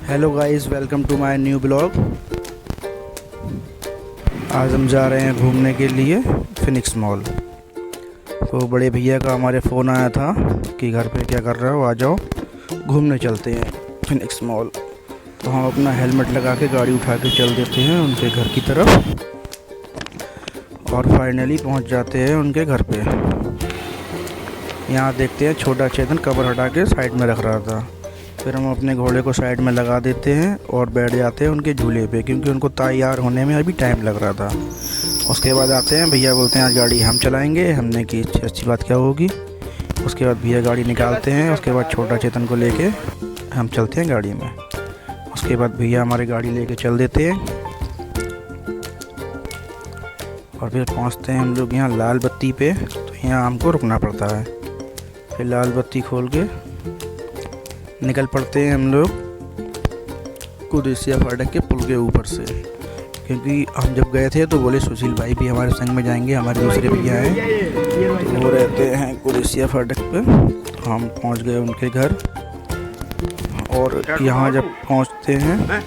Hello guys, welcome to my new blog. आज हम जा रहे हैं घूमने के लिए फिनिक्स मॉल। तो बड़े भैया का हमारे फ़ोन आया था कि घर पे क्या कर रहे हो, आ जाओ घूमने चलते हैं फिनिक्स मॉल। तो हम अपना हेलमेट लगा के गाड़ी उठा के चल देते हैं उनके घर की तरफ और फाइनली पहुंच जाते हैं उनके घर पे। यहाँ देखते हैं छोटा चेतन कवर हटा के साइड में रख रहा था। फिर हम अपने घोड़े को साइड में लगा देते हैं और बैठ जाते हैं उनके झूले पे, क्योंकि उनको तैयार होने में अभी टाइम लग रहा था। उसके बाद आते हैं, भैया बोलते हैं आज गाड़ी हम चलाएंगे। हमने की अच्छी बात क्या होगी। उसके बाद भैया गाड़ी निकालते हैं। उसके बाद छोटा चेतन को लेके हम चलते हैं गाड़ी में। उसके बाद भैया हमारी गाड़ी लेके चल देते हैं और फिर पहुंचते हैं हम लोग यहाँ लाल बत्ती पे। तो यहाँ हमको रुकना पड़ता है। फिर लाल बत्ती खोल के निकल पड़ते हैं हम लोग कुदिसिया फाटक के पुल के ऊपर से, क्योंकि हम जब गए थे तो बोले सुशील भाई भी हमारे संग में जाएंगे, हमारे दूसरे भैया हैं तो वो रहते हैं कुदिसिया फाटक पे। तो हम पहुंच गए उनके घर और यहाँ जब पहुंचते हैं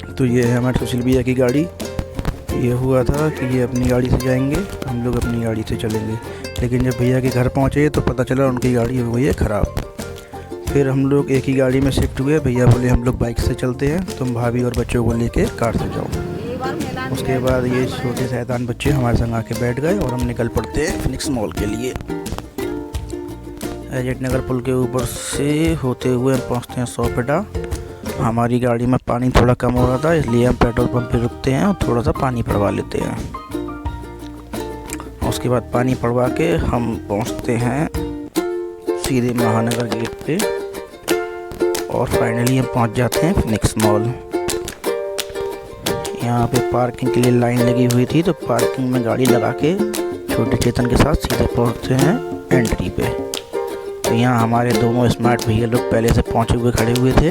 तो ये है हमारे सुशील भैया की गाड़ी। ये हुआ था कि ये अपनी गाड़ी से जाएंगे, हम लोग अपनी गाड़ी से चलेंगे। लेकिन जब भैया के घर पहुँचे तो पता चला उनकी गाड़ी हो गई है ख़राब। फिर हम लोग एक ही गाड़ी में शिफ्ट हुए। भैया बोले हम लोग बाइक से चलते हैं, तुम भाभी और बच्चों को लेके कार से जाओ। उसके बाद ये छोटे शैतान बच्चे हमारे संग आके बैठ गए और हम निकल पड़ते हैं फिनिक्स मॉल के लिए। एजेट नगर पुल के ऊपर से होते हुए हम पहुँचते हैं सोपेटा। हमारी गाड़ी में पानी थोड़ा कम हो रहा था, इसलिए हम पेट्रोल पंप पे रुकते हैं और थोड़ा सा पानी भरवा लेते हैं। उसके बाद पानी पड़वा के हम पहुंचते हैं सीधे महानगर गेट पे और फाइनली हम पहुंच जाते हैं फिनिक्स मॉल। यहाँ पे पार्किंग के लिए लाइन लगी हुई थी, तो पार्किंग में गाड़ी लगा के छोटे चेतन के साथ सीधे पहुंचते हैं एंट्री पे। तो यहाँ हमारे दोनों स्मार्ट भैया लोग पहले से पहुँचे हुए खड़े हुए थे।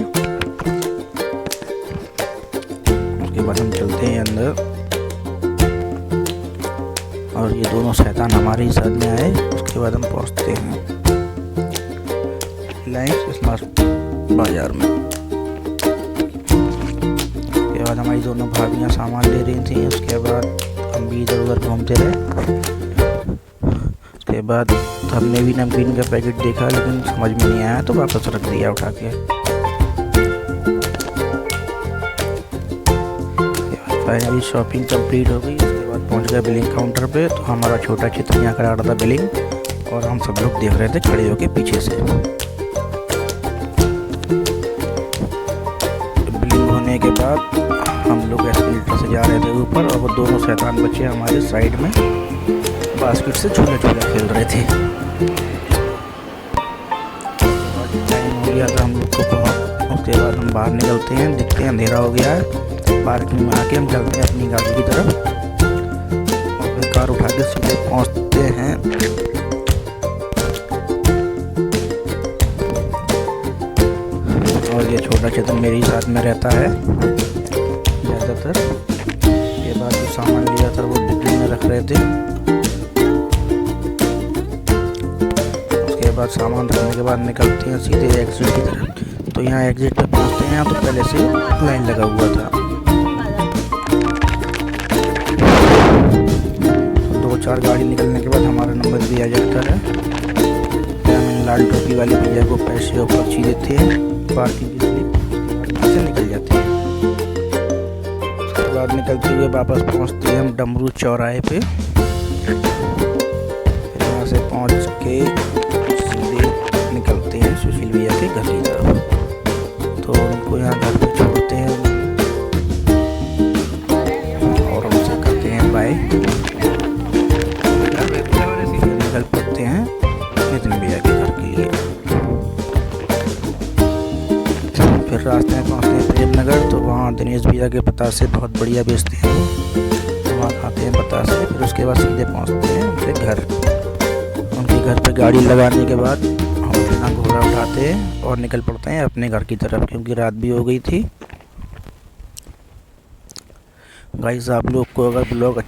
उसके बाद हम चलते हैं अंदर और ये दोनों शैतान हमारे ही साथ में आए। उसके बाद हम पहुंचते हैं रिलायंस स्मार्ट बाज़ार में। उसके बाद हमारी दोनों भाभियां सामान ले रही थी। उसके बाद हम भी इधर उधर घूमते रहे। उसके बाद हमने भी नमकीन का पैकेट देखा, लेकिन समझ में नहीं आया तो वापस रख दिया उठा के। फाइनली शॉपिंग कंप्लीट हो गई। उसके बाद पहुंच गए बिलिंग काउंटर पे। तो हमारा छोटा चेतन यहाँ करा रहा था बिलिंग और हम सब लोग देख रहे थे खड़े होके पीछे से। बिलिंग होने के बाद हम लोग एस्केलेटर से जा रहे थे ऊपर और वो दोनों शैतान बच्चे हमारे साइड में बास्केट से झूले झूले खेल रहे थे। टाइम हो गया था हम लोग को बहुत। उसके बाद हम बाहर निकलते हैं, देखते हैं अंधेरा हो गया है। पार्किंग में आके हम चलते हैं अपनी गाड़ी की तरफ और फिर कार उठा के सीधे पहुंचते हैं और ये छोटा चेतन मेरे ही साथ में रहता है ज़्यादातर। के बाद जो सामान लिया था वो डिब्बे में रख रहे थे। उसके बाद सामान रखने के बाद निकलते हैं सीधे एग्जिट की तरफ। तो यहाँ एग्जिट पे पहुँचते हैं तो पहले से लाइन लगा हुआ था। 2-4 गाड़ी निकलने के बाद हमारा नंबर भी आ जाता है। मैंने लाल टोपी वाले भैया को पैसे और पर्ची देते हैं, पार्किंग की स्लिप से निकल जाते हैं। उसके बाद निकलते हुए वापस पहुंचते हैं हम डमरू चौराहे पे। यहाँ से पहुंच के सीधे निकलते हैं सुशील भैया के घर की तरफ। तो उनको यहाँ घर पे छोड़ते हैं और उनसे करते हैं बाय। निकल पड़ते हैं नितिन भैया के घर के लिए। फिर रास्ते में पहुँचते हैं प्रेमनगर। तो वहाँ दिनेश भैया के पतासे बहुत बढ़िया बेचते हैं, तो वहाँ खाते हैं पतासे। फिर उसके बाद सीधे पहुँचते हैं उनके घर। उनके घर पे गाड़ी लगाने के बाद हम अपना घोड़ा उठाते हैं और निकल पड़ते हैं अपने घर की तरफ, क्योंकि रात भी हो गई थी। गाइस, आप लोग को अगर ब्लॉग अच्छा